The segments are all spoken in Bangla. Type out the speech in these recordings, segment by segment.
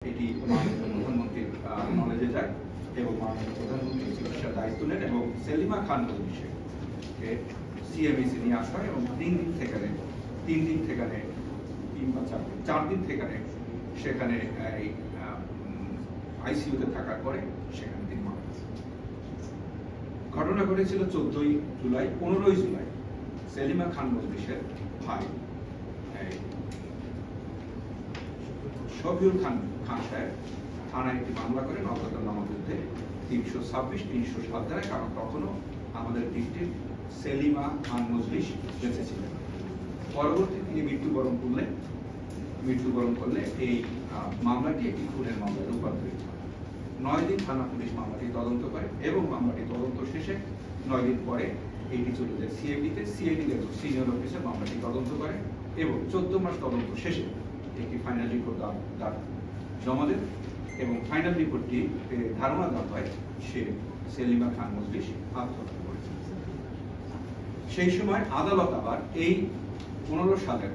এটি মাননীয় প্রধানমন্ত্রীর নলেজে যায় এবং মাননীয় প্রধানমন্ত্রী চিকিৎসার দায়িত্ব নেন এবং সেলিমা খান বলবিশে সিএমএসি নিয়ে আসা হয় এবং 4 দিন থেকে সেখানে আইসিইউতে থাকার পরে সেখানে তিনি মারা গেছেন। ঘটনা ঘটেছিল 14ই জুলাই 15ই জুলাই সেলিমা খান বলবিশের ভাই শফিউল খান সাহেব থানায় একটি মামলা করেন অজ্ঞাতনামা বিরুদ্ধে 326-307 ধারায়, কারণ তখনও আমাদের ভিকটিম সেলিমা খান মজলিস বেঁচে ছিলেন। পরবর্তী তিনি মৃত্যুবরণ করলে এই মামলাটি একটি খুনের মামলায় রূপান্তরিত হয়। 9 দিন থানা পুলিশ মামলাটি তদন্ত করে এবং মামলাটি তদন্ত শেষে 9 দিন পরে এইটি চলে যায় সিআইডিতে। সিআইডির একজন সিনিয়র অফিসার মামলাটি তদন্ত করে এবং 14 মাস তদন্ত শেষে একটি ফাইনাল রিপোর্ট জমা দেন এবং ফাইনাল রিপোর্টটি ধারণা দেওয়া হয় সে সেলিমা খান মজলিস আত্মহত্যা করেছে। সেই সময় আদালত আবার এই 15 সালের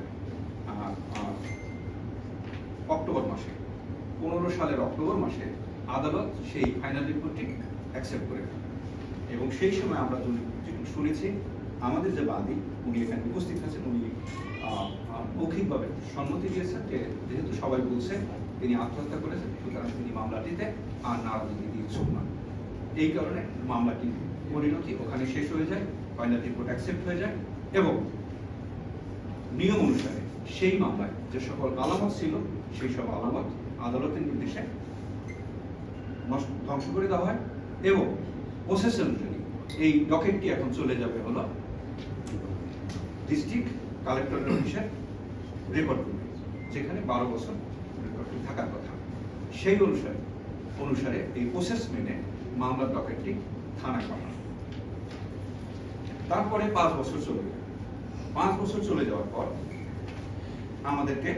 অক্টোবর মাসে আদালত সেই ফাইনাল রিপোর্টটি অ্যাকসেপ্ট করে এবং সেই সময় আমরা যেটুকু শুনেছি আমাদের যে বাদী উনি এখানে উপস্থিত আছেন, উনি মৌখিকভাবে সম্মতি দিয়েছেন যে যেহেতু সবাই বলছেন তিনি আত্মহত্যা করেছেন, সুতরাং তিনি মামলাটিতে আর নারাজগি দিয়ে ইচ্ছুক নন। এই কারণে মামলাটি পরিণতি ওখানে শেষ হয়ে যায়, ফাইনাল রিপোর্ট অ্যাকসেপ্ট হয়ে যায় এবং নিয়ম অনুসারে সেই মামলায় যে সকল আলামত ছিল সেই সব আলামত আদালতের নির্দেশে ধ্বংস করে দেওয়া হয় এবং প্রসেস অনুযায়ী এই ডকেটটি এখন চলে যাবে হলো ডিস্ট্রিক্ট কালেক্টরের অফিসের রেকর্ড রুমে, যেখানে 12 বছর রেকর্ডটি থাকার কথা। সেই অনুসারে এই প্রসেস মেনে মামলার ডকেটটি থানায় পাঠানো। তারপরে 5 বছর চলে যায়। 5 বছর চলে যাওয়ার পর আমাদেরকে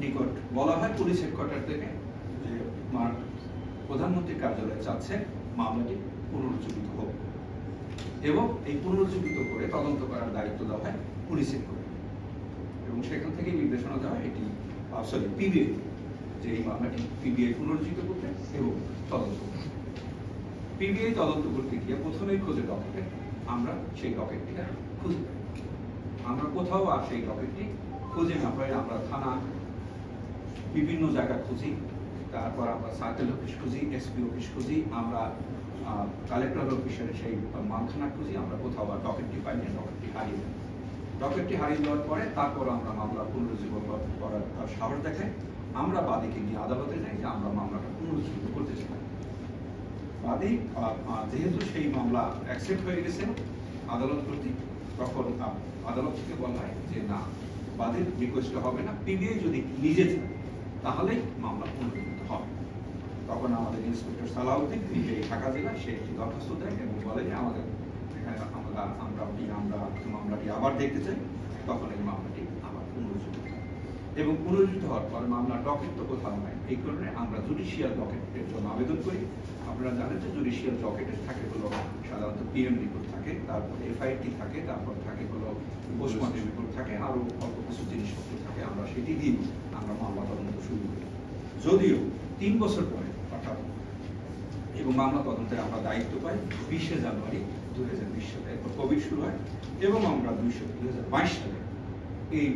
নিকট বলা হয় পুলিশ হেডকোয়ার্টার থেকে যে প্রধানমন্ত্রীর কার্যালয়ে চাচ্ছে মামলাটি পুনরুজ্জীবিত হোক এবং এই পুনরুজ্জীবিত করে তদন্ত করার দায়িত্ব দেওয়া হয় পুলিশ হেডকোয়ার্টার এবং সেখান থেকে নির্দেশনা দেওয়া হয় এটি পিবিআই যে এই মামলাটি পিবিআই পুনরুজ্জীবিত করতে এবং তদন্ত করতে। পিবিআই তদন্ত করতে গিয়ে প্রথমেই খোঁজে ডকেটে, আমরা সেই ডকেটটি খুঁজে পাই। আমরা কোথাও আর সেই ডকেটটি খুঁজে না পাই। আমরা থানা বিভিন্ন জায়গা খুঁজি, তারপর আমরা সার্কেল অফিস খুঁজি, এসপি অফিস খুঁজি, আমরা কালেক্টর অফিসের সেই মালখানা খুঁজি, আমরা কোথাও আর ডকেটটি পাই না। ডকেটটি হারিয়ে যায়। ডকেটটি হারিয়ে যাওয়ার পরে তারপর আমরা মামলা পুনরুজ্জীবন করার সাহস দেখাই। আমরা বাদীকে নিয়ে আদালতে যাই যে আমরা মামলাটা পুনরুজ্জীবিত করতে চাই। বাদী যেহেতু সেই মামলা অ্যাকসেপ্ট হয়ে গেছে আদালত কর্তৃক, তখন আদালত থেকে বলা হয় যে না, বাদীর রিকোয়েস্ট হবে না, পিবিআই যদি নিজে চায় তাহলেই মামলা পুনরুজ্জীবিত হবে। তখন আমাদের ইন্সপেক্টর সালাউদ্দিন পিবিআই ঢাকা জেলায় সে একটি দরখাস্ত দেয় এবং বলে যে আমাদের এখানে আমরা মামলাটি আবার দেখতে চাই। তখন এই মামলাটি আবার পুনরুজ্জীবিত হয় এবং পুনরুজ্জীবিত হওয়ার পর মামলার ডকেট তো কোথাও নাই। এই কারণে আমরা জুডিশিয়াল ডকেটের জন্য আবেদন করি। আপনারা জানেন যে জুডিশিয়াল ডকেটের থাকে হলো সাধারণত পিএম রিপোর্ট থাকে, তারপর এফআইটি থাকে, তারপর থাকে হলো পোস্টমর্টম রিপোর্ট থাকে, আরো অল্প কিছু জিনিসপত্র থাকে। আমরা সেটি দিয়ে আমরা মামলা তদন্ত শুরু করি। যদিও 3 বছর পরে অর্থাৎ এবং মামলা তদন্তের আমরা দায়িত্ব পাই 20 জানুয়ারি 2020 সালে। এরপর কোভিড শুরু হয় এবং আমরা 2022 সালে এই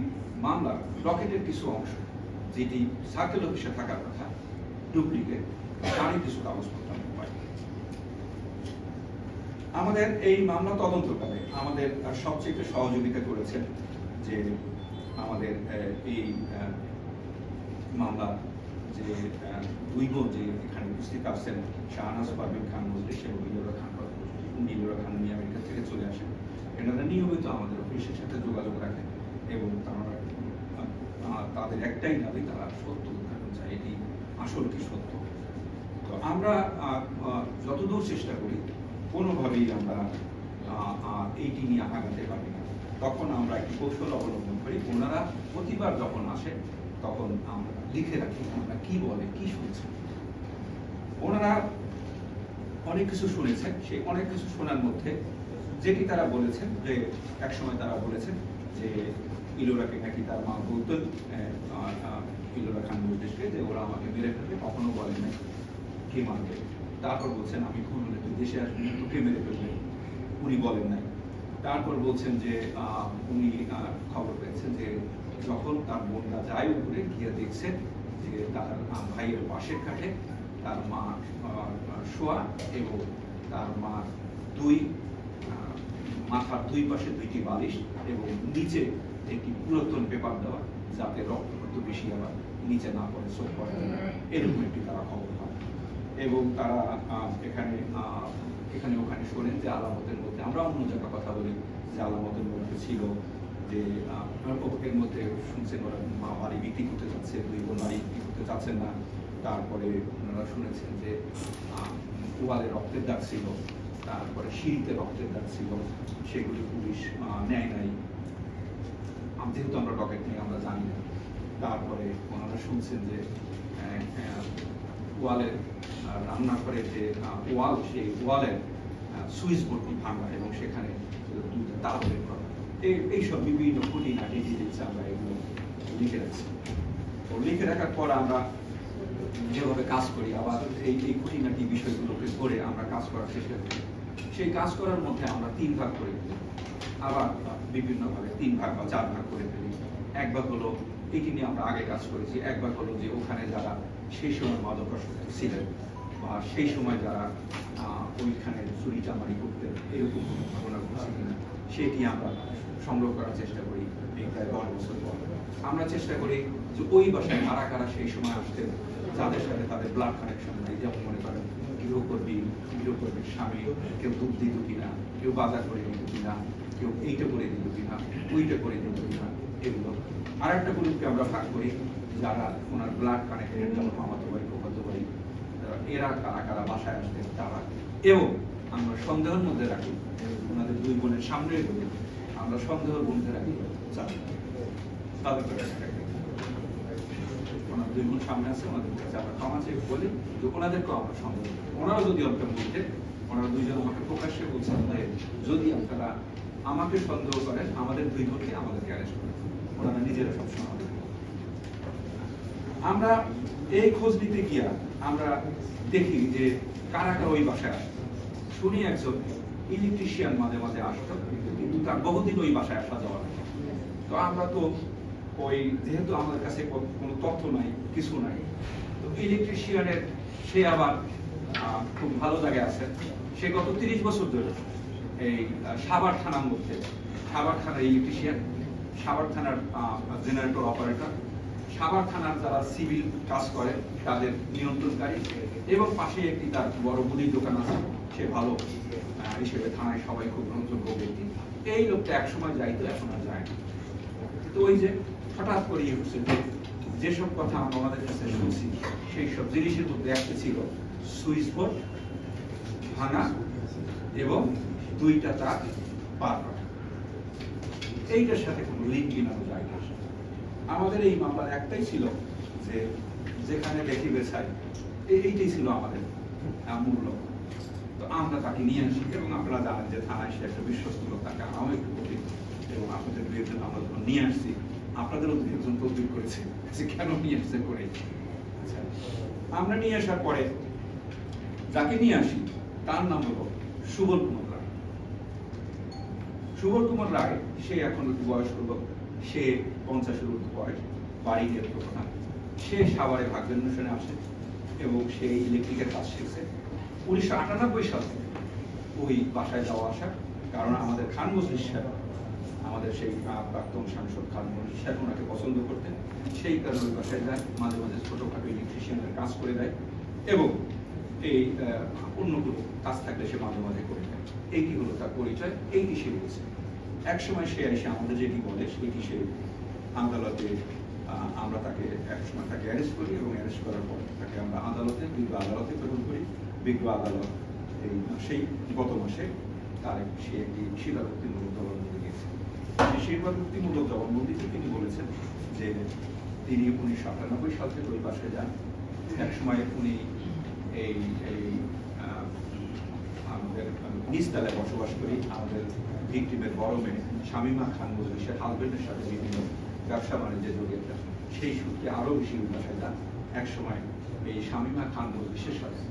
মামলার ডকেটের কিছু অংশ যেটি সার্কেল অফিসে থাকার কথা ডুপ্লিকেট তারই কিছু কাগজপত্র আমরা পাই। আমাদের এই মামলা তদন্তকালে আমাদের সবচেয়ে সহযোগিতা করেছেন যে আমাদের এই মামলা যে 2 বোন যে এখানে উপস্থিত আছেন, শাহনাজ পারভীন খান মজলিস এবং নীলুরা খান আমেরিকা থেকে চলে আসেন। এনারা নিয়মিত আমাদের অফিসের সাথে যোগাযোগ রাখেন এবং তাদের একটাই দাবি, তারা সত্য উদ্ঘাটন চায়, এটি আসল কি সত্য। তো আমরা যতদূর চেষ্টা করি কোনোভাবেই আমরা এইটি নিয়ে আগাতে পারি না। তখন আমরা একটি কৌশল অবলম্বন করি। ওনারা প্রতিবার যখন আসে তখন আমরা লিখে রাখি ওনারা কি বলে, কি শুনছেন। ওনারা অনেক কিছু শুনেছেন, সেই অনেক কিছু শোনার মধ্যে যেটি তারা বলেছেন যে একসময় তারা বলেছেন যে ইলোরাকে নাকি তার মা বলতেন ইলোরা খান মুজদেশকে যে ওরা আমাকে মেরে ফেলবে, কখনো বলেন নাই কে মারবে। তারপর বলছেন আমি খুন হলে তুই দেশে আসবি না, তোকে মেরে ফেলবে, উনি বলেন নাই। তারপর বলছেন যে উনি খবর পেয়েছেন যে যখন তার বোনরা যায় উপরে গিয়ে দেখছেন যে তার ভাইয়ের পাশের কাঠে তার মা শোয়া এবং তার মা মাথার দুই পাশে 2টি বালিশ এবং নিচে একটি পুরাতন পেপার দেওয়া যাতে রক্ত বেশি আবার নিচে না পড়ে, চোখ পড়ে, এরকম একটি তারা খবর পায়। এবং তারা এখানে ওখানে শোনেন যে আলামতের মধ্যে, আমরা অন্য জায়গায় কথা বলি যে আলামতের মধ্যে ছিল যে এর মধ্যে শুনছেন ওরা মা বাড়ি বিক্রি করতে যাচ্ছে, 2 বোন বাড়ি বিক্রি করতে যাচ্ছেন না। তারপরে ওনারা শুনেছেন যে ওয়ালে রক্তের দাগ ছিল, তারপরে সিঁড়িতে রক্তের দাগ ছিল, সেগুলি পুলিশ নেয় নাই, যেহেতু আমরা ডকেট নিয়ে আমরা জানি না। তারপরে ওনারা শুনছেন যে ওয়ালের রান্নাঘরের যে ওয়াল, সেই ওয়ালের সুইচ বোর্ডটি ভাঙা এবং সেখানে 2টা তার বের করা। এইসব বিভিন্ন খুঁটিনাটি ডিটেলস আমরা এগুলো লিখে রাখছি। তো লিখে রাখার পর আমরা যেভাবে কাজ করি, আবার এই খুঁটিনাটি বিষয়গুলোকে ধরে আমরা কাজ করার চেষ্টা করি। সেই কাজ করার মধ্যে আমরা 3 ভাগ করে ফেলি, আবার বিভিন্নভাবে 3 ভাগ বা 4 ভাগ করে ফেলি। এক ভাগ হলো এটি নিয়ে আমরা আগে কাজ করেছি, এক ভাগ হলো যে ওখানে যারা সেই সময় মাদকাসক্ত ছিলেন বা সেই সময় যারা ওইখানে চুরি চামারি করতেন, এরকম কোনো ঘটনা ঘটছে কিনা সেটি আমরা সংগ্রহ করার চেষ্টা করি। এই প্রায় 10 বছর পর আমরা চেষ্টা করি যে ওই বাসায় কারা কারা সেই সময় আসতেন, যাদের সাথে তাদের ব্লাড কানেকশন নেই। যেমন মনে করেন গৃহকর্মীর স্বামী কেউ দুধ দিত কিনা, কেউ বাজার করে দিত কিনা, কেউ এইটা করে দিত কিনা, ওইটা করে দিত কিনা, এগুলো। আর একটা গ্রুপকে আমরা ভাগ করি যারা ওনার ব্লাড কানেক্টেড, যেমন মামাতো ভাই, ফুফাতো ভাই, এরা কারা কারা বাসায় আসতেন তারা। এবং আমরা সন্দেহের মধ্যে রাখি ওনাদের 2 বোনের সামনে বলি আমরা সন্দেহের মধ্যে রাখি তাদের ওনার 2 বোন সামনে আছে, ওনাদের কাছে আমরা ক্ষমা চেয়ে বলি যে ওনাদেরকেও আমরা সন্দেহ, ওনারাও যদি আমাকে বলতেন, ওনারা 2 জন আমাকে প্রকাশ্যে বলছেন যে যদি আপনারা আমাকে সন্দেহ করেন আমাদের 2 বোনকে আমাদেরকে অ্যারেস্ট করেন। ওনারা নিজেরা সবসময় আমাদের। আমরা এই খোঁজ নিতে গিয়া আমরা দেখি যে কারা কারা ওই বাসায় আসে। শুনি একজন ইলেকট্রিশিয়ান মাঝে মাঝে আসতো, কিন্তু তার বহুদিন ওই বাসায় আসা যাওয়া নাই। তো আমরা তো ওই যেহেতু আমাদের কাছে কোনো তথ্য নাই, কিছু নাই, তো ইলেকট্রিশিয়ানের সে আবার খুব ভালো জায়গায় আছে। সে গত 30 বছর ধরে এই সাভার থানার মধ্যে, সাভার থানার ইলেকট্রিশিয়ান, সাভার থানার জেনারেটর অপারেটর, সাভার থানার যারা সিভিল কাজ করে তাদের নিয়ন্ত্রণকারী, এবং পাশে একটি তার বড় মুদির দোকান আছে। সে ভালো হিসেবে থানায় সবাই খুব গ্রহণযোগ্য ব্যক্তি। এই লোকটা একসময় যাইতো, এখন আর যায় না। তো ওই যে হঠাৎ করে উঠছে যেসব কথা আমরা আমাদের কাছে শুনছি, সেই সব জিনিসের মধ্যে একটা ছিল সুইচ বোর্ড ভাঙা এবং 2টা তার পার করা। এইটার সাথে কোনো লিঙ্ক কিনা যায় না। আমাদের এই মামলার একটাই ছিল যে যেখানে দেখি বেছাই, এইটাই ছিল আমাদের মূল লক্ষ্য। তো আমরা তাকে নিয়ে আসি, এবং আপনারা জানেন যে থানায় সে একটা বিশ্বস্ত লোক, তাকে আমাও একটু কঠিন, এবং আপনাদের 2 জন আমরা যখন নিয়ে আসছি আপনাদেরও 2 জন তদবির করেছে যে কেন নিয়ে আসছে করে। আচ্ছা, আমরা নিয়ে আসার পরে যাকে নিয়ে আসি তার নাম হলো সুবল কুমার রায়। সুবল কুমার রায়, সে এখন বয়স হলো, সে 50-এর ঊর্ধ্ব বয়স, বাড়ি ক্ষেত্র প্রধান। সে সাভারে ভাগ্যান্বেষণে আসে এবং সে ইলেকট্রিকের কাজ শিখছে 1998 সালে ওই বাসায় যাওয়া আসা। কারণ আমাদের খান মজলিস সাহেব, আমাদের সেই প্রাক্তন সাংসদ খান মজলিস সাহেব ওনাকে পছন্দ করতেন, সেই কারণে ওই বাসায় যায়, মাঝে মাঝে ছোটখাটো ইলেকট্রিশিয়ানের কাজ করে দেয়, এবং এই অন্য কোনো কাজ থাকলে সে মাঝে মাঝে করে দেয়। এইটি হলো তার পরিচয়, এইটি সে বলছে। একসময় সে এসে আমাদের যেটি বলে সেটি সে আদালতে, আমরা তাকে একসময় তাকে অ্যারেস্ট করি, এবং অ্যারেস্ট করার পর তাকে আমরা বিজ্ঞ আদালতে প্রেরণ করি। বিজ্ঞ আদালত সেই গত মাসে সে একটি স্বীকারোক্তিমূলক জবানবন্দি দিয়েছে। সেই স্বীকারোক্তিমূলক জবানবন্দিতে তিনি বলেছেন যে তিনি 1998 সাল থেকে ওই বাসায় যান। একসময় উনি এই আমাদের নিচতলায় বসবাস করি। আমাদের ভিকটিমের বড় মেয়ে শামীমা খান মুজলিসের হাজবেন্ডের সাথে বিভিন্ন ব্যবসা বাণিজ্যে জড়িত, সেই সূত্রে আরো বেশি উল্লাসেরা একসময় এই শামীমা খান মুজলিসের সাথে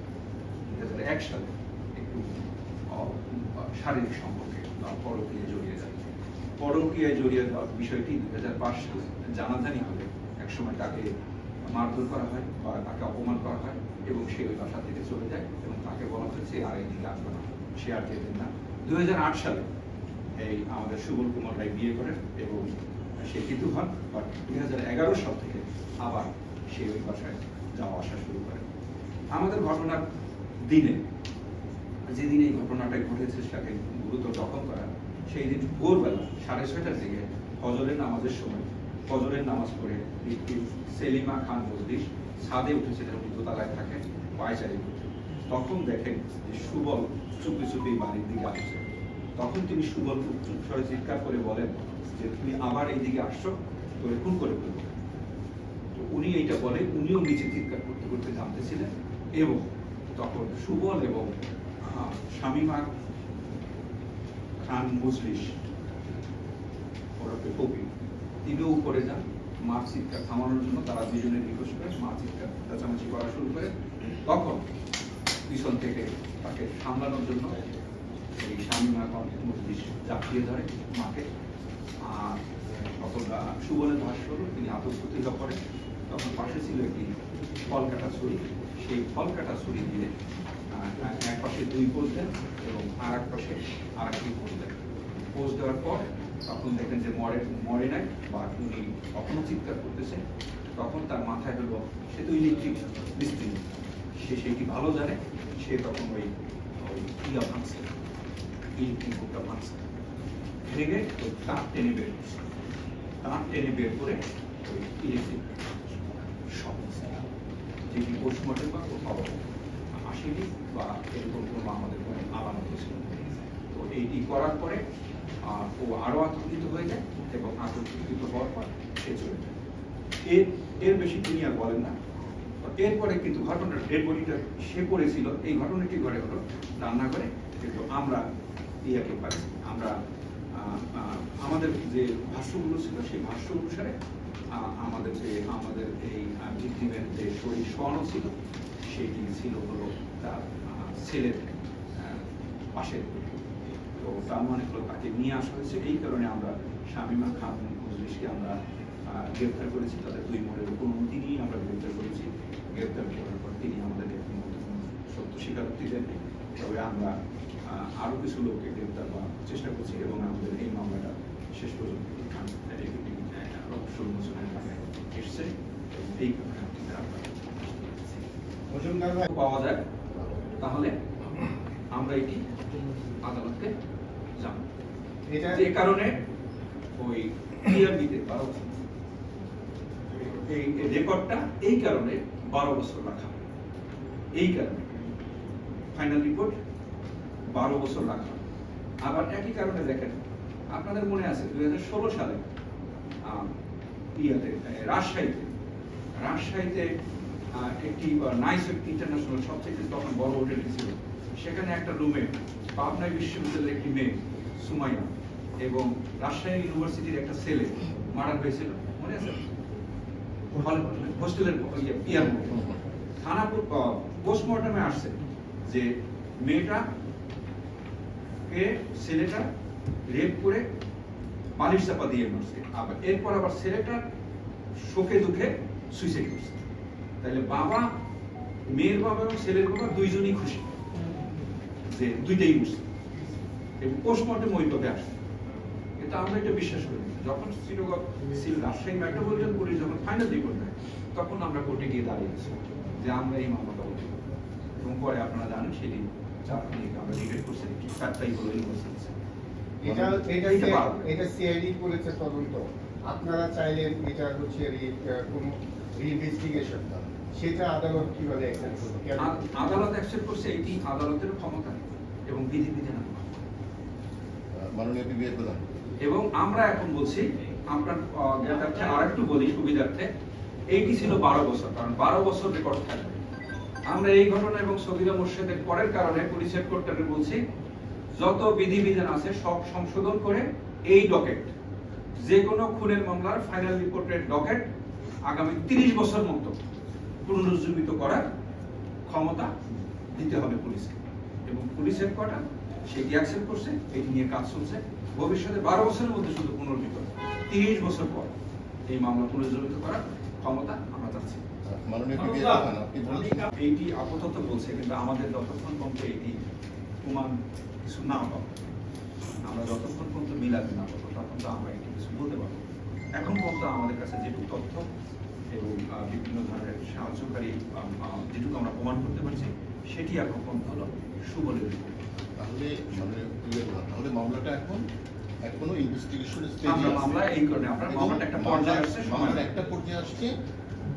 2001 সালে একটু শারীরিক সম্পর্কে বা পরকীয়ায় জড়িয়ে যায়। পরকীয়ায় জড়িয়ে যাওয়ার বিষয়টি 2005 সালে জানাজানি হলে একসময় তাকে মারধর করা হয় বা তাকে অপমান করা হয় এবং সে ওই বাসা থেকে চলে যায় এবং তাকে বলা হয়েছে আর এদিকে আসবে না, সে আর যেতেন না। 2008 সালে এই আমাদের সুবল কুমার রায় বিয়ে করেন এবং সে কিন্তু হন, বাট 2011 সাল থেকে আবার সে ওই বাসায় যাওয়া আসা শুরু করেন। আমাদের ঘটনার দিনে, যেদিন এই ঘটনাটা ঘটেছে তাকে গুরুতর জখম করা, সেই দিন ভোরবেলা 6:30টার দিকে ফজরের নামাজের সময় ফজরের নামাজ পড়ে সেলিমা খান মুজলিস ছাদে উঠেছিলেন, দোতলায় থাকেন, পায়চারি করতে। তখন দেখেন যে সুবল চুপি চুপি বাড়ির দিকে আসছে। তখন তিনি সুবল স্বরে চিৎকার করে বলেন যে তুমি আবার এইদিকে আসছো, তোরে খুন করে ফেলবো। তো উনি এইটা বলে, উনিও নিচে চিৎকার করতে করতে জানতেছিলেন এবং তখন সুবল এবং শামীমা খান মুজলিস ওরফে কবি তিনিও উপরে যান মার চিৎকার থামানোর জন্য। তারা দুজনে রিকোয়েস্ট করে মা চিৎকার চেঁচামেচি করা শুরু করে। তখন পিছন থেকে তাকে সামলানোর জন্য এই শামীমা খান মুজলিস ঝাঁপিয়ে ধরে মাকে। আর তখন সুবলের ভাষ্য হলো তিনি আত্মপ্রতিহত করেন। তখন পাশে ছিল একটি ফল কাটা ছুরি, সেই ফল কাটা ছুরি দিয়ে এক পাশে 2 পোজ দেন এবং আর এক পাশে আর একটি পোজ দেন। পোজ দেওয়ার পর তখন দেখেন যে মরে নাই বা উনি কখনো চিৎকার করতেছে। তখন তার মাথায় হলো, সে তো ইলেকট্রিক মিস্ত্রি, সে সেটি ভালো জানে, সে তখন ওই ইয়া ভাঙছে, ইলেকট্রিক বোর্ডটা ভাঙছে, ভেঙে ওই তার টেনে বের করছে। তার টেনে বের করে ওই ইলেকট্রিক শক, যেটি পোস্টমর্টম বা কোথাও আসেনি বা এরকম কোনো আমাদের কোনো আলামত ছিল। তো এইটি করার পরে ও আরো আতঙ্কিত হয়ে যায় এবং আতঙ্কিত হওয়ার পর সে চলে যায়। এর বেশি তিনি আর বলেন না। এরপরে কিন্তু ঘটনাটা, ডেড বডিটা সে পড়েছিল, এই ঘটনাটি ঘটে হলো রান্নাঘরে। কিন্তু আমরা ইয়াকে পাচ্ছি, আমরা আমাদের যে ভাষ্যগুলো ছিল সেই ভাষ্য অনুসারে আমাদের এই ভিকটিমের যে শরীর শোয়ানো ছিল সেটি ছিল হলো তার ছেলের পাশের। তো তার মানে হলো তাকে নিয়ে আসা হয়েছে। এই কারণে আমরা শামীমা খান মুজলিসকে আমরা গ্রেফতার করেছি। তাদের 2 মোড়ের অনুমতি নিয়ে আমরা গ্রেফতার করেছি। গ্রেফতার করার পর তিনি আমাদেরকে সত্য স্বীকারোক্তি দেন। তবে আমরা আরো কিছু লোককে গ্রেফতার করার চেষ্টা করছি এবং আমাদের এই মামলাটা শেষ পর্যন্ত এসছে। এই পাওয়া যায় তাহলে আমরা এটি আদালতকে জানাবো। যে কারণে ওই টিআরবিতে এই রেকর্ডটা এই কারণে 12 বছর রাখা, এই কারণে ফাইনাল রিপোর্ট 12 বছর রাখা। আবার একই কারণে দেখেন, আপনাদের মনে আছে 2016 সালে রাজশাহীতে একটি নাইস ইন্টারন্যাশনাল সবচেয়ে তখন বড় হোটেলটি ছিল, সেখানে একটা রুমে পাবনা বিশ্ববিদ্যালয়ের একটি মেয়ে সুমাইয়া এবং রাজশাহী ইউনিভার্সিটির একটা ছেলে মার্ডার হয়েছিল, মনে আছে? হোস্টেলের থানা পোস্টমর্টমে আসছে যে ছেলেটা রেপ করে বালিশ চাপা দিয়ে মারছে, আবার এরপর আবার ছেলেটা শোকে দুঃখে সুইসাইড করছে। তাহলে বাবা, মেয়ের বাবা এবং ছেলের বাবা দুইজনই খুশি যে দুইটাই মরছে এবং পোস্টমর্টম ওই পথে আসছে। কিন্তু আমরা এটা বিশ্বাস করি। যখন রাজশাহী মেট্রোপলিটন পুলিশ যখন ফাইনাল রিপোর্ট দেয় তখন আমরা কোর্টে গিয়ে দাঁড়িয়েছি যে আমরা এই মামলাটা বলতে পারি এবং পরে আপনারা জানেন সেদিন 4 তারিখ আমরা ডিবেট করছি, 4 তারিখ হলো ইউনিভার্সিটি। এটা সিআইডি করেছে তদন্ত, আপনারা চাইলে এটা হচ্ছে কোনো রিইনভেস্টিগেশনটা, সেটা আদালত কিভাবে অ্যাকসেপ্ট করবে? আদালত অ্যাকসেপ্ট করছে, এটি আদালতের ক্ষমতা এবং বিধিবিধান মাননীয় বিভাগীয় প্রধান। এবং আমরা এখন বলছি আপনার জ্ঞাতার্থে আর একটু বলি সুবিধার্থে, এইটি ছিল 12 বছর, কারণ 12 বছর রেকর্ড থাকবে। আমরা এই ঘটনা এবং সগীরা মোর্শেদের পরের কারণে পুলিশ হেডকোয়ার্টারে বলছি, যত বিধিবিধান আছে সব সংশোধন করে এই ডকেট, যে কোনো খুনের মামলার ফাইনাল রিপোর্টের ডকেট আগামী 30 বছর মতো পুনরুজ্জীবিত করার ক্ষমতা দিতে হবে পুলিশকে, এবং পুলিশ হেডকোয়ার্টার সেটি অ্যাকসেপ্ট করছে, এটি নিয়ে কাজ চলছে। ভবিষ্যতে 12 বছরের মধ্যে শুধু পুনর্বিত, 30 বছর পর এই মামলা পুনরুজ্জীবিত করার ক্ষমতা আমরা চাচ্ছি। মাননীয় পিপি প্রধান, আপনি বলছেন এইটি আপাতত বলছে, কিন্তু আমাদের যতক্ষণ পর্যন্ত এটি প্রমাণ কিছু না পাবো, আমরা যতক্ষণ পর্যন্ত মিলাতে না পাবো তখন তো আমরা এটি কিছু বলতে পারবো। এখন পর্যন্ত আমাদের কাছে যেটুকু তথ্য এবং বিভিন্ন ধরনের সাহায্যকারী যেটুকু আমরা প্রমাণ করতে পারছি সেটি এখন পর্যন্ত হলো সুবলের রিপোর্ট। তাহলে মাননীয় পিপি প্রধান, তাহলে মামলাটা এখনো ইনভেস্টিগেশন স্টেজে আমরা আছে। মামলা এই কারণে আমরা মামলাটা একটা পর্যায়ে আসছে, মামলাটা একটা পর্যায়ে আসছে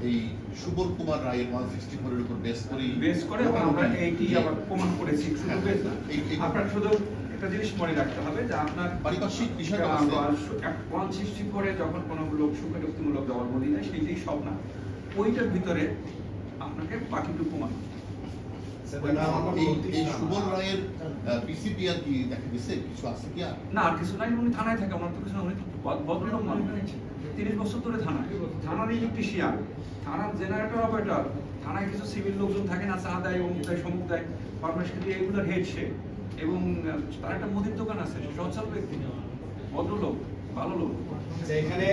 এই সুবল কুমার রায়ের 164 এর উপর বেস করে আমরা এইটি আবার প্রমাণ করেছি। শুধু বেশ না, এই- আপনার শুধু একটা জিনিস মনে রাখতে হবে যে আপনার পারিপার্শ্বিক বিষয়টা আছে। 160 করে যখন কোনো লোক স্বীকারোক্তিমূলক জবানবন্দি দেয় সেইটাই সব না, ওইটার ভিতরে আপনাকে বাকিটুকু প্রমাণ করতে হবে। এই সুবল রায়ের পিসিপি আর কি দেখা গেছে কিছু আছে কি আর? না আর কিছু নাই, উনি থানায় থাকে, ওনার তো কিছু না, উনি ভদ্রলোক মানুষ, 30 বছর ধরে থানার ইলেকট্রিশিয়ান, থানার জেনারেটর অপারেটর, থানায় কিছু সিভিল লোকজন থাকে না, চা দেয়, অমুক দেয়, সমুক দেয়, ফার্মেসি দিয়ে, এগুলোর হেড সে, এবং তার একটা মুদির দোকান আছে, সে সচ্ছল ব্যক্তি, ভদ্রলোক, ভালো লোক। এখানে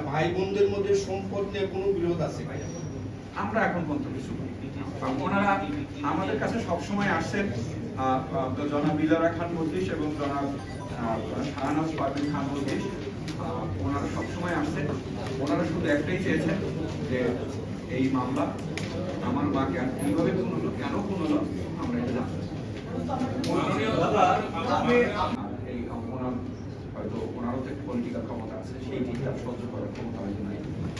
ভাই বোনদের মধ্যে সম্পদ নিয়ে কোনো বিরোধ আছে ভাই? আমরা এখন পর্যন্ত কিছু বলি। ওনারা আমাদের কাছে সবসময় আসছেন, জনাব বিলারা খান বদ্রিশ এবং জনাব শাহনাজ পারভিন খান বদ্রিশ, ওনারা সবসময় আসছেন। ওনারা শুধু একটাই চেয়েছেন যে এই মামলা আমার মা কিভাবে খুন হলো, কেন খুন হলো, আমরা এটা জানতে চাই। এই ওনার হয়তো ওনারও তো একটা পলিটিক্যাল ক্ষমতা আছে, সেই ঠিকটা সহ্য করার ক্ষমতা হয়তো নাই,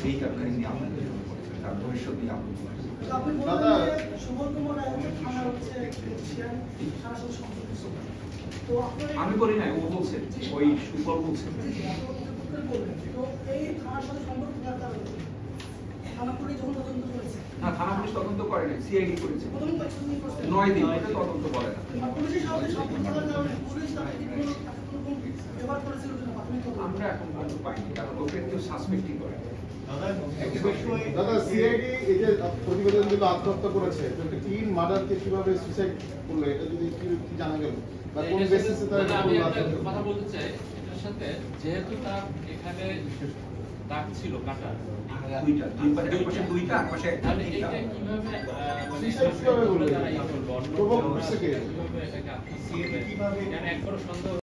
এই কারণে নিয়ে আপনাদের করেছেন, তার ভবিষ্যৎ নিয়ে আপনাদের আমি বলি নাই, ও বলছে, ওই সুফল বলছে। না, থানা পুলিশ তদন্ত করে নাই, সিআইডি করেছে 9 দিন, ওটা তদন্ত করে না। আমরা এখন পর্যন্ত পাইনি, কারণ ওকে কেউ সাসপেক্টই করে। দাদা, সিআইডি এই যে প্রতিবেদন দিল আত্মহত্যা করেছে, তো একটা ক্লিন মার্ডারকে কিভাবে সুইসাইড করলো, এটা যদি কি জানা গেল বা কোন বেসিসে তার আমি একটা কথা বলতে চাই এটার সাথে, যেহেতু তার এখানে দাগ ছিল কাটা, দুইটা, এক পাশে দুইটা, এক পাশে একটা। তাহলে এটা কিভাবে সুইসাইড কিভাবে বলবো? তারা ই করলো, অন্য প্রভোগ করছে কে? কিভাবে এটাকে আত্মহত্যা করবে? কেন একবারও সন্দেহ